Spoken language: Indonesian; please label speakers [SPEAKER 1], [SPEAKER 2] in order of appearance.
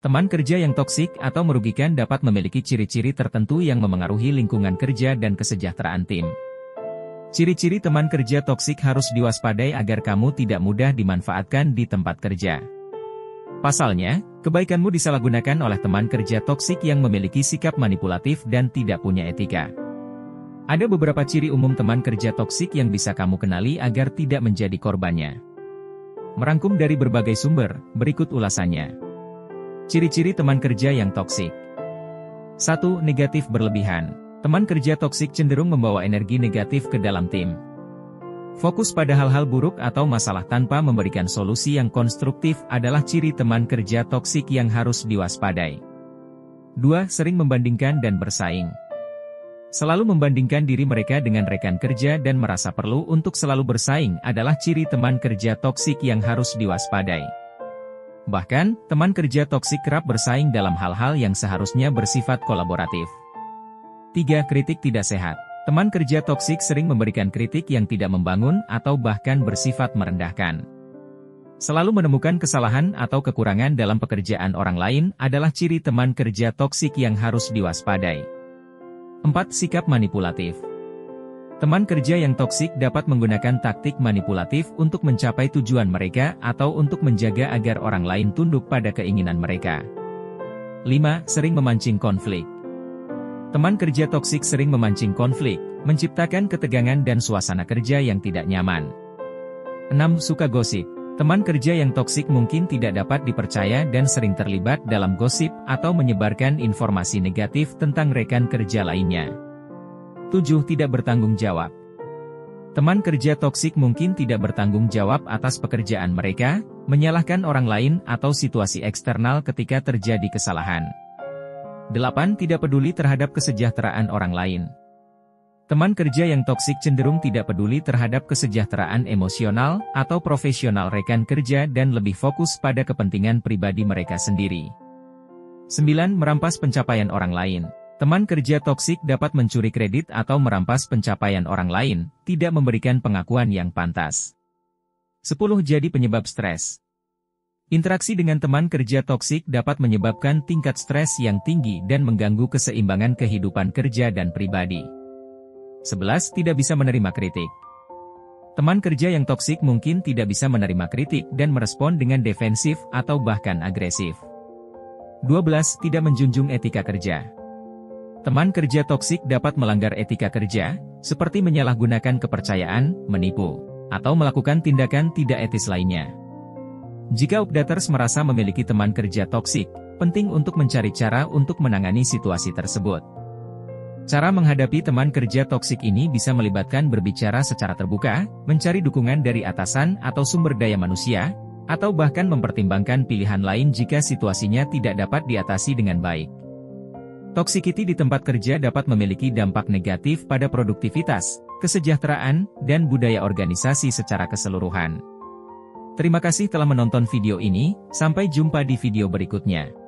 [SPEAKER 1] Teman kerja yang toksik atau merugikan dapat memiliki ciri-ciri tertentu yang memengaruhi lingkungan kerja dan kesejahteraan tim. Ciri-ciri teman kerja toksik harus diwaspadai agar kamu tidak mudah dimanfaatkan di tempat kerja. Pasalnya, kebaikanmu disalahgunakan oleh teman kerja toksik yang memiliki sikap manipulatif dan tidak punya etika. Ada beberapa ciri umum teman kerja toksik yang bisa kamu kenali agar tidak menjadi korbannya. Merangkum dari berbagai sumber, berikut ulasannya. Ciri-ciri teman kerja yang toksik. 1. Negatif berlebihan. Teman kerja toksik cenderung membawa energi negatif ke dalam tim. Fokus pada hal-hal buruk atau masalah tanpa memberikan solusi yang konstruktif adalah ciri teman kerja toksik yang harus diwaspadai. 2. Sering membandingkan dan bersaing. Selalu membandingkan diri mereka dengan rekan kerja dan merasa perlu untuk selalu bersaing adalah ciri teman kerja toksik yang harus diwaspadai. Bahkan, teman kerja toksik kerap bersaing dalam hal-hal yang seharusnya bersifat kolaboratif. 3. Kritik tidak sehat. Teman kerja toksik sering memberikan kritik yang tidak membangun atau bahkan bersifat merendahkan. Selalu menemukan kesalahan atau kekurangan dalam pekerjaan orang lain adalah ciri teman kerja toksik yang harus diwaspadai. 4. Sikap manipulatif. Teman kerja yang toksik dapat menggunakan taktik manipulatif untuk mencapai tujuan mereka atau untuk menjaga agar orang lain tunduk pada keinginan mereka. 5. Sering memancing konflik. Teman kerja toksik sering memancing konflik, menciptakan ketegangan dan suasana kerja yang tidak nyaman. 6. Suka gosip. Teman kerja yang toksik mungkin tidak dapat dipercaya dan sering terlibat dalam gosip atau menyebarkan informasi negatif tentang rekan kerja lainnya. 7. Tidak bertanggung jawab. Teman kerja toksik mungkin tidak bertanggung jawab atas pekerjaan mereka, menyalahkan orang lain atau situasi eksternal ketika terjadi kesalahan. 8. Tidak peduli terhadap kesejahteraan orang lain. Teman kerja yang toksik cenderung tidak peduli terhadap kesejahteraan emosional atau profesional rekan kerja dan lebih fokus pada kepentingan pribadi mereka sendiri. 9. Merampas pencapaian orang lain. Teman kerja toksik dapat mencuri kredit atau merampas pencapaian orang lain, tidak memberikan pengakuan yang pantas. 10. Jadi penyebab stres. Interaksi dengan teman kerja toksik dapat menyebabkan tingkat stres yang tinggi dan mengganggu keseimbangan kehidupan kerja dan pribadi. 11. Tidak bisa menerima kritik. Teman kerja yang toksik mungkin tidak bisa menerima kritik dan merespon dengan defensif atau bahkan agresif. 12. Tidak menjunjung etika kerja. Teman kerja toksik dapat melanggar etika kerja, seperti menyalahgunakan kepercayaan, menipu, atau melakukan tindakan tidak etis lainnya. Jika Updaters merasa memiliki teman kerja toksik, penting untuk mencari cara untuk menangani situasi tersebut. Cara menghadapi teman kerja toksik ini bisa melibatkan berbicara secara terbuka, mencari dukungan dari atasan atau sumber daya manusia, atau bahkan mempertimbangkan pilihan lain jika situasinya tidak dapat diatasi dengan baik. Toxicity di tempat kerja dapat memiliki dampak negatif pada produktivitas, kesejahteraan, dan budaya organisasi secara keseluruhan. Terima kasih telah menonton video ini, sampai jumpa di video berikutnya.